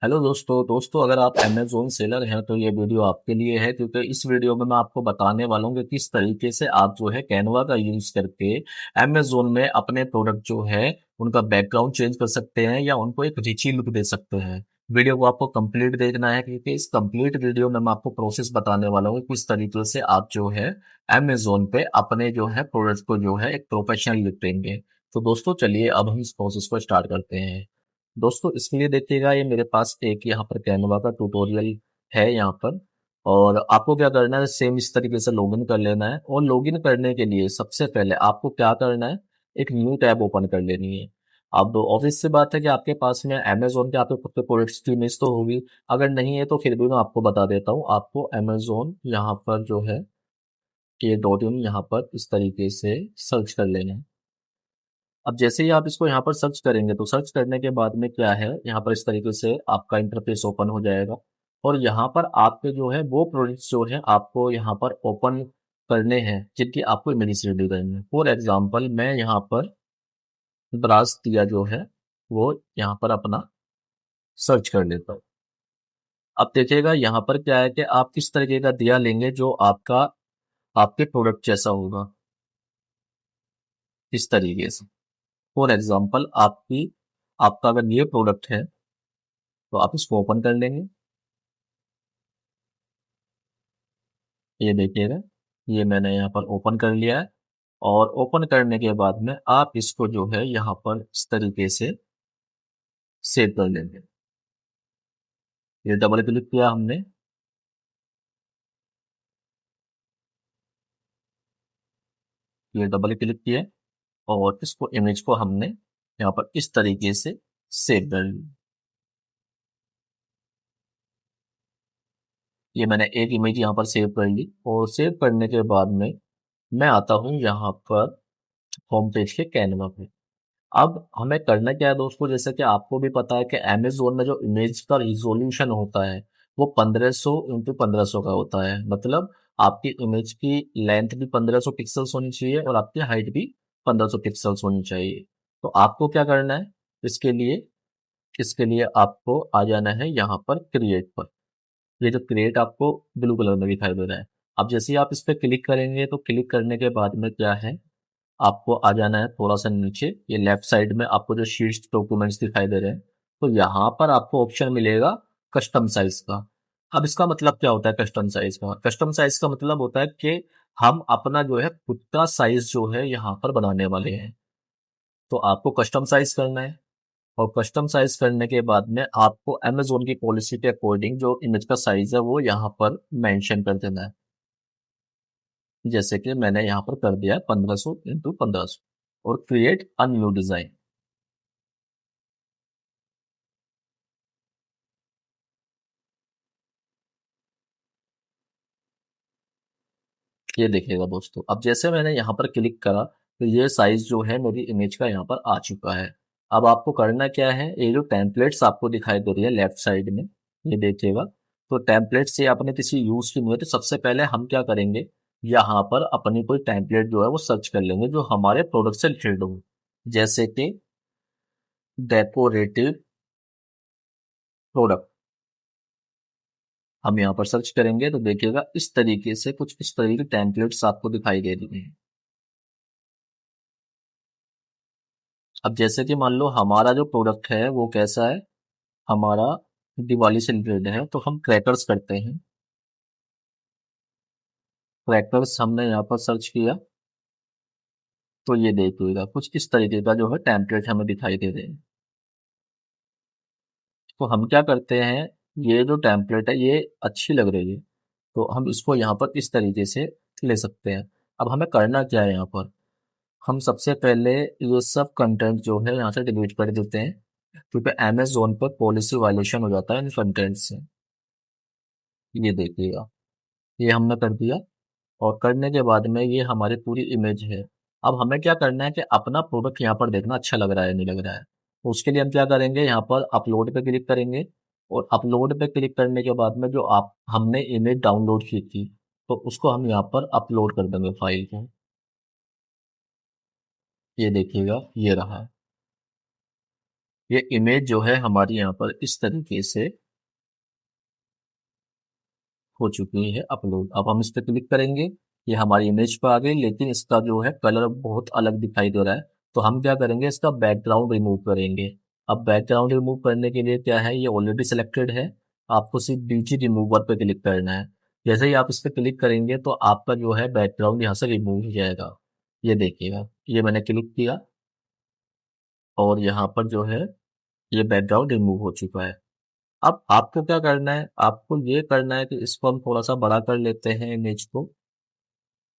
Hello दोस्तों अगर आप अमेजोन सेलर हैं तो ये वीडियो आपके लिए है, क्योंकि इस वीडियो में मैं आपको बताने वाला हूँ कि किस तरीके से आप जो है कैनवा का यूज करके अमेजोन में अपने प्रोडक्ट जो है उनका बैकग्राउंड चेंज कर सकते हैं या उनको एक रिची लुक दे सकते हैं। वीडियो को आपको कंप्लीट देखना है, क्योंकि इस कंप्लीट वीडियो में मैं आपको प्रोसेस बताने वाला हूँ कि किस तरीके से आप जो है अमेजोन पे अपने जो है प्रोडक्ट को जो है एक प्रोफेशनल लुक देंगे। तो दोस्तों चलिए अब हम इस प्रोसेस को स्टार्ट करते हैं। दोस्तों इसके लिए देखिएगा, ये मेरे पास एक यहाँ पर कैनवा का ट्यूटोरियल है यहाँ पर। और आपको क्या करना है, सेम इस तरीके से लॉगिन कर लेना है। और लॉगिन करने के लिए सबसे पहले आपको क्या करना है, एक न्यू टैब ओपन कर लेनी है। अब ऑब्वियस सी बात है कि आपके पास में अमेजोन के आपके खुद के प्रोडक्ट्स की इमेज तो होगी। अगर नहीं है तो फिर भी मैं आपको बता देता हूँ। आपको अमेजोन यहाँ पर जो है के डॉट इन यहाँ पर इस तरीके से सर्च कर लेना है। अब जैसे ही आप इसको यहाँ पर सर्च करेंगे तो सर्च करने के बाद में क्या है, यहाँ पर इस तरीके से आपका इंटरफेस ओपन हो जाएगा। और यहाँ पर आपके जो है वो प्रोडक्ट्स जो है आपको यहाँ पर ओपन करने हैं जिनकी आपको इमेजेस रेडी करनी है। फॉर एग्जांपल मैं यहाँ पर ब्रास दिया जो है वो यहाँ पर अपना सर्च कर लेता हूँ। अब देखिएगा यहाँ पर क्या है कि आप किस तरीके का दिया लेंगे जो आपका आपके प्रोडक्ट जैसा होगा, इस तरीके से। फॉर एग्जांपल आपका अगर ये प्रोडक्ट है तो आप इसको ओपन कर लेंगे। ये देखिएगा, ये मैंने यहाँ पर ओपन कर लिया है। और ओपन करने के बाद में आप इसको जो है यहाँ पर इस तरीके से सेव कर लेंगे। ये डबल क्लिक किया हमने, ये डबल क्लिक किया और इसको इमेज को हमने यहाँ पर इस तरीके से सेव कर लिया। ये मैंने एक इमेज यहाँ पर सेव कर ली। और सेव करने के बाद में मैं आता हूँ यहाँ पर होम पेज के कैनवा पे। अब हमें करना क्या है दोस्तों, जैसे कि आपको भी पता है कि अमेजोन में जो इमेज का रिजोल्यूशन होता है वो 1500 इंटू 1500 का होता है। मतलब आपकी इमेज की लेंथ भी 1500 पिक्सल्स होनी चाहिए और आपकी हाइट भी 1500 पिक्सल्स होनी चाहिए। तो आपको क्या करना है, इसके लिए इसके लिए आपको आ जाना है यहाँ पर क्रिएट पर। ये जो क्रिएट आपको ब्लू कलर में दिखाई दे रहा है। अब जैसे ही आप इस पर क्लिक करेंगे तो क्लिक करने के बाद में क्या है, आपको आ जाना है थोड़ा सा नीचे। ये लेफ्ट साइड में आपको जो शीट्स डॉक्यूमेंट्स दिखाई दे रहे हैं, तो यहाँ पर आपको ऑप्शन मिलेगा कस्टम साइज का। अब इसका मतलब क्या होता है कस्टम साइज का? कस्टम साइज का मतलब होता है कि हम अपना जो है खुद का साइज जो है यहाँ पर बनाने वाले हैं। तो आपको कस्टम साइज करना है। और कस्टम साइज करने के बाद में आपको अमेजोन की पॉलिसी के अकॉर्डिंग जो इमेज का साइज है वो यहाँ पर मेंशन कर देना है। जैसे कि मैंने यहाँ पर कर दिया है 1500 इंटू 1500 और क्रिएट अ न्यू डिजाइन। ये देखिएगा दोस्तों, अब जैसे मैंने यहाँ पर क्लिक करा तो ये साइज जो है मेरी इमेज का यहाँ पर आ चुका है। अब आपको करना क्या है, ये जो टेम्पलेट्स आपको दिखाई दे रही है लेफ्ट साइड में, ये देखिएगा। तो टेम्पलेट्स से आपने किसी यूज की नहीं है, तो सबसे पहले हम क्या करेंगे, यहाँ पर अपनी कोई टेम्पलेट जो है वो सर्च कर लेंगे जो हमारे प्रोडक्ट से रिलेटेड हो। जैसे कि डेकोरेटिव प्रोडक्ट हम यहाँ पर सर्च करेंगे तो देखिएगा इस तरीके से कुछ इस तरीके के टेम्पलेट्स आपको दिखाई दे रही हैं। अब जैसे कि मान लो हमारा जो प्रोडक्ट है वो कैसा है, हमारा दिवाली से रिलेटेड है, तो हम क्रैकर्स करते हैं। क्रैकर्स हमने यहाँ पर सर्च किया तो ये देखिएगा कुछ इस तरीके का जो है टेम्पलेट हमें दिखाई दे रहे हैं। तो हम क्या करते हैं, ये जो टेम्पलेट है ये अच्छी लग रही है तो हम इसको यहाँ पर इस तरीके से ले सकते हैं। अब हमें करना क्या है, यहाँ पर हम सबसे पहले ये सब कंटेंट जो है यहाँ से डिलीट कर देते हैं, क्योंकि अमेजोन पर पॉलिसी वायलेशन हो जाता है इन कंटेंट से। ये देखिएगा, ये हमने कर दिया। और करने के बाद में ये हमारी पूरी इमेज है। अब हमें क्या करना है कि अपना प्रोडक्ट यहाँ पर देखना अच्छा लग रहा है नहीं लग रहा है। तो उसके लिए हम क्या करेंगे, यहाँ पर अपलोड पे क्लिक करेंगे। और अपलोड पे क्लिक करने के बाद में जो आप हमने इमेज डाउनलोड की थी तो उसको हम यहाँ पर अपलोड कर देंगे फाइल को। ये देखिएगा, ये रहा। ये इमेज जो है हमारी यहाँ पर इस तरीके से हो चुकी है अपलोड। अब हम इस पर क्लिक करेंगे, ये हमारी इमेज पर आ गई, लेकिन इसका जो है कलर बहुत अलग दिखाई दे रहा है। तो हम क्या करेंगे, इसका बैकग्राउंड रिमूव करेंगे। अब बैकग्राउंड रिमूव करने के लिए क्या है, ये ऑलरेडी सिलेक्टेड है, आपको सिर्फ बीजी रिमूवर पे क्लिक करना है। जैसे ही आप इस पर क्लिक करेंगे तो आपका जो है बैकग्राउंड यहाँ से रिमूव हो जाएगा। ये देखिएगा, ये मैंने क्लिक किया और यहाँ पर जो है ये बैकग्राउंड रिमूव हो चुका है। अब आपको क्या करना है, आपको ये करना है कि इसको हम थोड़ा सा बड़ा कर लेते हैं इमेज को,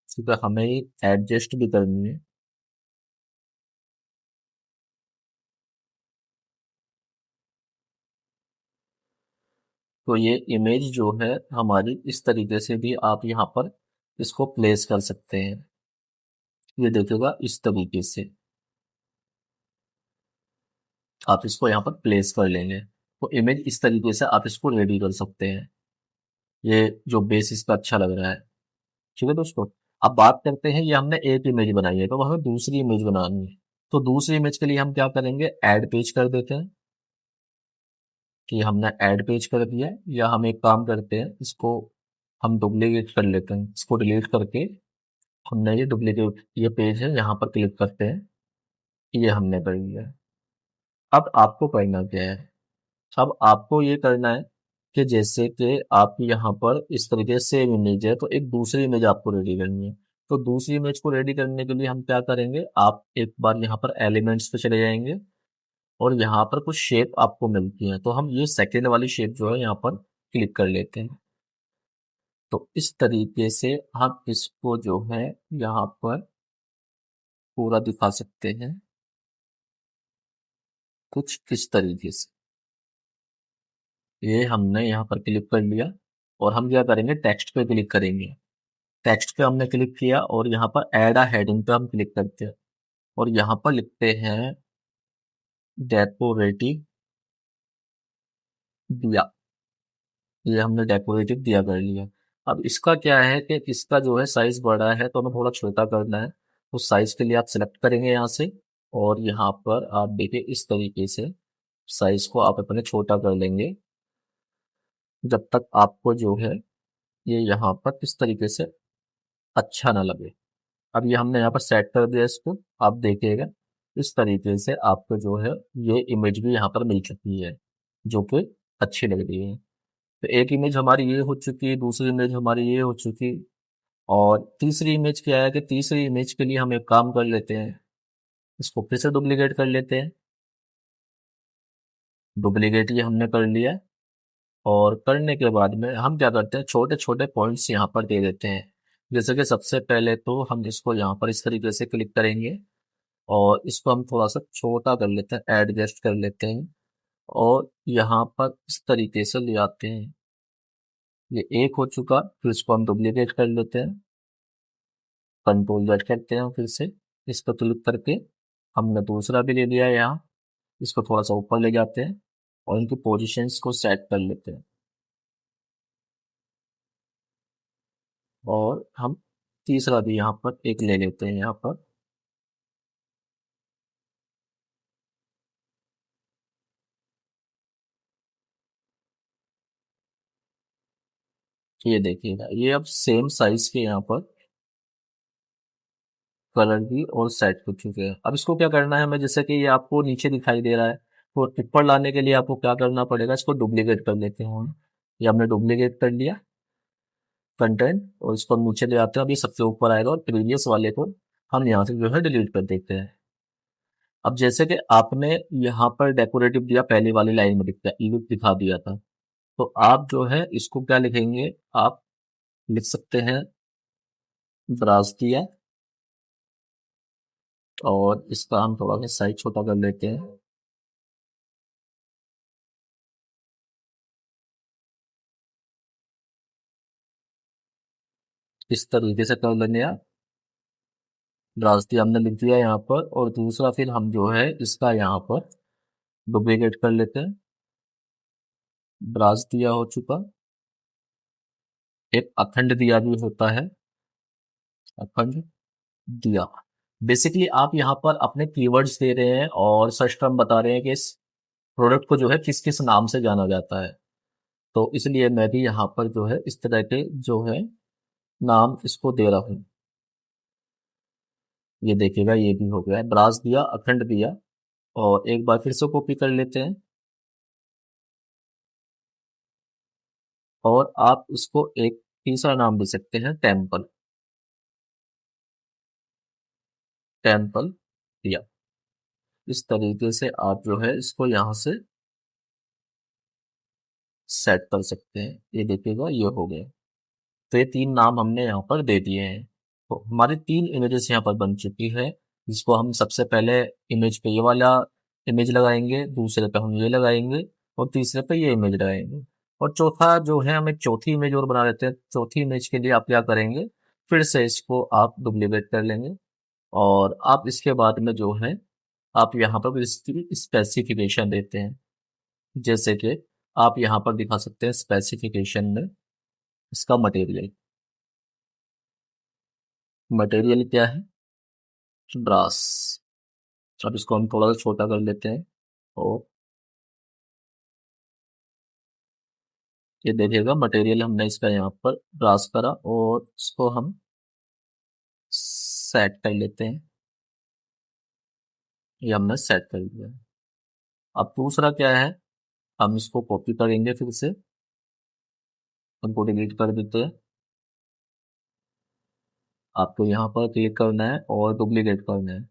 क्योंकि हमें एडजस्ट भी करनी है। तो ये इमेज जो है हमारी इस तरीके से भी आप यहाँ पर इसको प्लेस कर सकते हैं। ये देखिएगा इस तरीके से आप इसको यहाँ पर प्लेस कर लेंगे, तो इमेज इस तरीके से आप इसको रेडी कर सकते हैं। ये जो बेस इसका अच्छा लग रहा है। ठीक है दोस्तों, अब बात करते हैं, ये हमने एक इमेज बनाई है तो हमें दूसरी इमेज बनानी है। तो दूसरी इमेज के लिए हम क्या करेंगे, ऐड पेज कर देते हैं कि हमने ऐड पेज कर दिया है। या हम एक काम करते हैं, इसको हम डुप्लीकेट कर लेते हैं, इसको डिलीट करके हमने ये डुप्लीकेट ये पेज है यहाँ पर क्लिक करते हैं, ये हमने कर लिया है। अब आपको करना क्या है, अब आपको ये करना है कि जैसे कि आप यहाँ पर इस तरीके से सेम इमेज है तो एक दूसरी इमेज आपको रेडी करनी है। तो दूसरी इमेज को रेडी करने के लिए हम क्या करेंगे, आप एक बार यहाँ पर एलिमेंट्स पे चले जाएंगे और यहाँ पर कुछ शेप आपको मिलती हैं, तो हम ये सेकेंड वाली शेप जो है यहाँ पर क्लिक कर लेते हैं। तो इस तरीके से हम इसको जो है यहाँ पर पूरा दिखा सकते हैं कुछ इस तरीके से। ये हमने यहाँ पर क्लिक कर लिया और हम क्या करेंगे, टेक्स्ट पे क्लिक करेंगे। टेक्स्ट पे हमने क्लिक किया और यहाँ पर ऐड अ हेडिंग पे हम क्लिक करते हैं और यहाँ पर लिखते हैं डेकोरेटिव दिया। ये हमने डेकोरेटिव दिया कर लिया। अब इसका क्या है कि इसका जो है साइज बड़ा है तो हमें थोड़ा छोटा करना है। तो साइज के लिए आप सेलेक्ट करेंगे यहाँ से और यहाँ पर आप देखिए इस तरीके से साइज को आप अपने छोटा कर लेंगे जब तक आपको जो है ये यहाँ पर इस तरीके से अच्छा ना लगे। अब ये हमने यहाँ पर सेट कर दिया इसको, आप देखिएगा इस तरीके से आपको जो है ये इमेज भी यहाँ पर मिल चुकी है जो कि अच्छी लग रही है। तो एक इमेज हमारी ये हो चुकी है, दूसरी इमेज हमारी ये हो चुकी, और तीसरी इमेज क्या है कि तीसरी इमेज के लिए हम एक काम कर लेते हैं, इसको फिर से डुप्लीकेट कर लेते हैं। डुप्लीकेट ये हमने कर लिया है और करने के बाद में हम क्या करते हैं, छोटे छोटे पॉइंट्स यहाँ पर दे देते हैं। जैसे कि सबसे पहले तो हम इसको यहाँ पर इस तरीके से क्लिक करेंगे और इसको हम थोड़ा सा छोटा कर लेते हैं, एडजस्ट कर लेते हैं और यहाँ पर इस तरीके से ले आते हैं। ये एक हो चुका, फिर इसको हम डुप्लीकेट कर लेते हैं, कंट्रोल जेड करते हैं फिर से इस पर क्लिक करके हमने दूसरा भी ले लिया है यहाँ। इसको थोड़ा सा ऊपर ले जाते हैं और इनकी पोजीशंस को सेट कर लेते हैं और हम तीसरा भी यहाँ पर एक ले लेते हैं यहाँ पर। ये देखिएगा, ये अब सेम साइज के यहाँ पर कलर भी और सेट हो चुके हैं। अब इसको क्या करना है हमें, जैसे कि ये आपको नीचे दिखाई दे रहा है तो ऊपर लाने के लिए आपको क्या करना पड़ेगा, इसको डुप्लीकेट कर लेते हैं हम। ये हमने डुप्लीकेट कर लिया कंटेंट और इसको हम नीचे ले आते हैं, अभी सबसे ऊपर आएगा और प्रीवियस वाले को हम यहाँ से जो है डिलीट कर देते हैं। अब जैसे कि आपने यहाँ पर डेकोरेटिव दिया, पहली वाली लाइन में दिखा दिया था, तो आप जो है इसको क्या लिखेंगे, आप लिख सकते हैं ब्रास दिया और इसका हम थोड़ा सा साइज छोटा कर लेते हैं। इस तरीके से कर लेंगे आप, ब्रास दिया हमने लिख दिया यहाँ पर और दूसरा फिर हम जो है इसका यहाँ पर डुप्लीकेट कर लेते हैं। ब्रास दिया हो चुका, एक अखंड दिया भी होता है, अखंड दिया। बेसिकली आप यहाँ पर अपने कीवर्ड्स दे रहे हैं और सर्च टर्म बता रहे हैं कि प्रोडक्ट को जो है किस किस नाम से जाना जाता है। तो इसलिए मैं भी यहाँ पर जो है इस तरह के जो है नाम इसको दे रहा हूँ। ये देखिएगा ये भी हो गया है, ब्रास दिया, अखंड दिया। और एक बार फिर से कॉपी कर लेते हैं और आप इसको एक तीसरा नाम दे सकते हैं, टेम्पल। टेम्पल दिया। इस तरीके से आप जो है इसको यहाँ से सेट कर सकते हैं। ये देखिएगा ये हो गया। तो ये 3 नाम हमने यहाँ पर दे दिए हैं। तो हमारी 3 इमेजेस यहाँ पर बन चुकी है, जिसको हम सबसे पहले इमेज पे ये वाला इमेज लगाएंगे, दूसरे पे हम ये लगाएंगे और तीसरे पे ये इमेज लगाएंगे। और चौथा जो है हम एक चौथी इमेज और बना लेते हैं। चौथी इमेज के लिए आप क्या करेंगे, फिर से इसको आप डुप्लीकेट कर लेंगे और आप इसके बाद में जो है आप यहाँ पर इसकी स्पेसिफिकेशन देते हैं। जैसे कि आप यहाँ पर दिखा सकते हैं स्पेसिफिकेशन में इसका मटेरियल। मटेरियल क्या है, ब्रास। अब इसको हम थोड़ा सा छोटा कर लेते हैं और ये देखिएगा मटेरियल हमने इसका यहाँ पर ब्रास करा और इसको हम सेट कर लेते हैं। ये हमने सेट कर लिया। अब दूसरा क्या है, हम इसको कॉपी करेंगे, फिर से उनको डिलीट कर देते हैं। आपको यहाँ पर क्लिक करना है और डुप्लीकेट करना है।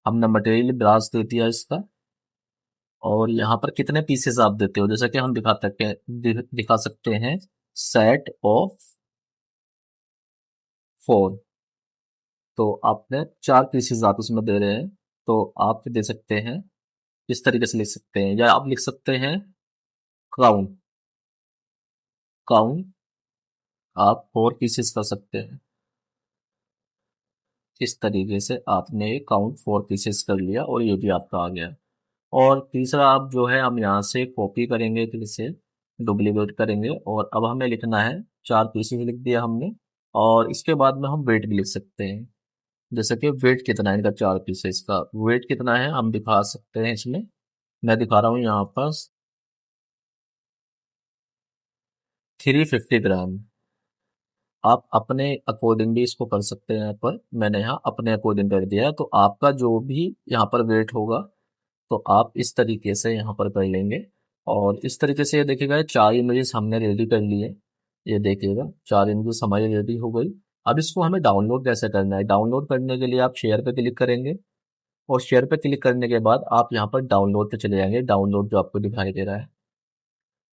हमने मटेरियल ब्रास दे दिया इसका। और यहाँ पर कितने पीसेस आप देते हो, जैसा कि हम दिखा सकते हैं सेट ऑफ 4। तो आपने 4 पीसेस आप इसमें दे रहे हैं। तो आप दे सकते हैं, इस तरीके से लिख सकते हैं, या आप लिख सकते हैं क्राउन। काउंट आप 4 पीसेस कर सकते हैं। इस तरीके से आपने काउंट 4 पीसेस कर लिया और ये भी आपका आ गया। और तीसरा आप जो है हम यहाँ से कॉपी करेंगे, फिर से डुप्लीकेट करेंगे और अब हमें लिखना है 4 पीसेस लिख दिया हमने। और इसके बाद में हम वेट भी लिख सकते हैं, जैसे कि वेट कितना है इनका, 4 पीसेस का वेट कितना है हम दिखा सकते हैं इसमें। मैं दिखा रहा हूँ यहाँ पर 350 ग्राम। आप अपने अकॉर्डिंग भी इसको कर सकते हैं। यहाँ पर मैंने यहाँ अपने अकॉर्डिंग कर दिया है, तो आपका जो भी यहाँ पर वेट होगा तो आप इस तरीके से यहाँ पर कर लेंगे। और इस तरीके से ये देखिएगा ये 4 इमेजेस हमने रेडी कर लिए। ये देखिएगा 4 इमेजेस हमारी रेडी हो गई। अब इसको हमें डाउनलोड कैसे करना है, डाउनलोड करने के लिए आप शेयर पे क्लिक करेंगे और शेयर पे क्लिक करने के बाद आप यहाँ पर डाउनलोड पे चले जाएंगे। डाउनलोड जो आपको दिखाई दे रहा है,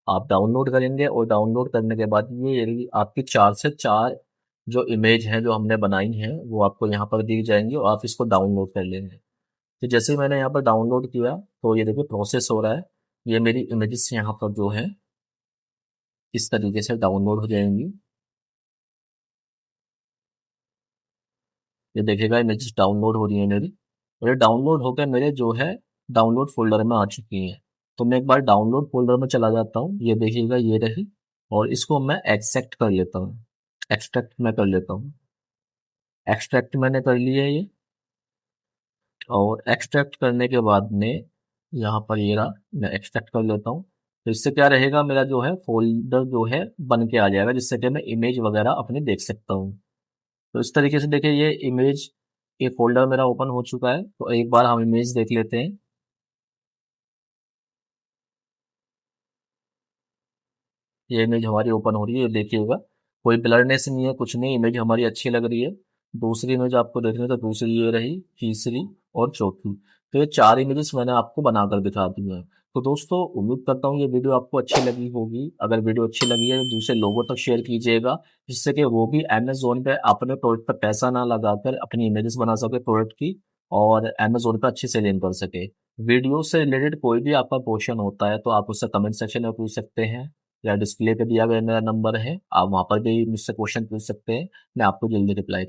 आप डाउनलोड करेंगे और डाउनलोड करने के बाद ये रही आपकी 4 से 4 जो इमेज हैं जो हमने बनाई हैं वो आपको यहाँ पर दी जाएंगी और आप इसको डाउनलोड कर लेंगे। तो जैसे ही मैंने यहाँ पर डाउनलोड किया तो ये देखिए प्रोसेस हो रहा है। ये मेरी इमेजेस यहाँ पर जो है इस तरीके से डाउनलोड हो जाएंगी। ये देखिएगा इमेजेस डाउनलोड हो रही है मेरी, और ये डाउनलोड होकर मेरे जो है डाउनलोड फोल्डर में आ चुकी हैं। तो मैं एक बार डाउनलोड फोल्डर में चला जाता हूँ। ये देखिएगा ये रही, और इसको मैं एक्सट्रैक्ट कर लेता हूँ। एक्सट्रैक्ट मैं कर लेता हूँ। एक्सट्रैक्ट मैंने कर लिया है ये। और एक्सट्रैक्ट करने के बाद में यहाँ पर ये रहा, मैं एक्सट्रैक्ट कर लेता हूँ। तो इससे क्या रहेगा, मेरा जो है फोल्डर जो है बन के आ जाएगा, जिससे कि मैं इमेज वगैरह अपनी देख सकता हूँ। तो इस तरीके से देखिए ये इमेज, ये फोल्डर मेरा ओपन हो चुका है। तो एक बार हम इमेज देख लेते हैं। ये इमेज हमारी ओपन हो रही है, ये देखिएगा कोई ब्लरनेस नहीं है, कुछ नहीं, इमेज हमारी अच्छी लग रही है। दूसरी इमेज आपको देखनी है तो दूसरी ये रही, तीसरी और चौथी। तो ये 4 इमेजेस मैंने आपको बनाकर दिखा दी हैं। तो दोस्तों उम्मीद करता हूँ ये वीडियो आपको अच्छी लगी होगी। अगर वीडियो अच्छी लगी है तो दूसरे लोगों तक शेयर कीजिएगा, जिससे कि वो भी अमेजोन पे अपने प्रोडक्ट पर पैसा ना लगाकर अपनी इमेजेस बना सके प्रोडक्ट की, और अमेजोन पर अच्छी सेलिंग कर सके। वीडियो से रिलेटेड कोई भी आपका क्वेश्चन होता है तो आप उससे कमेंट सेक्शन में पूछ सकते हैं, या डिस्प्ले पे दिया गया मेरा नंबर है, आप वहाँ पर भी मुझसे क्वेश्चन पूछ सकते हैं। मैं आपको जल्दी रिप्लाई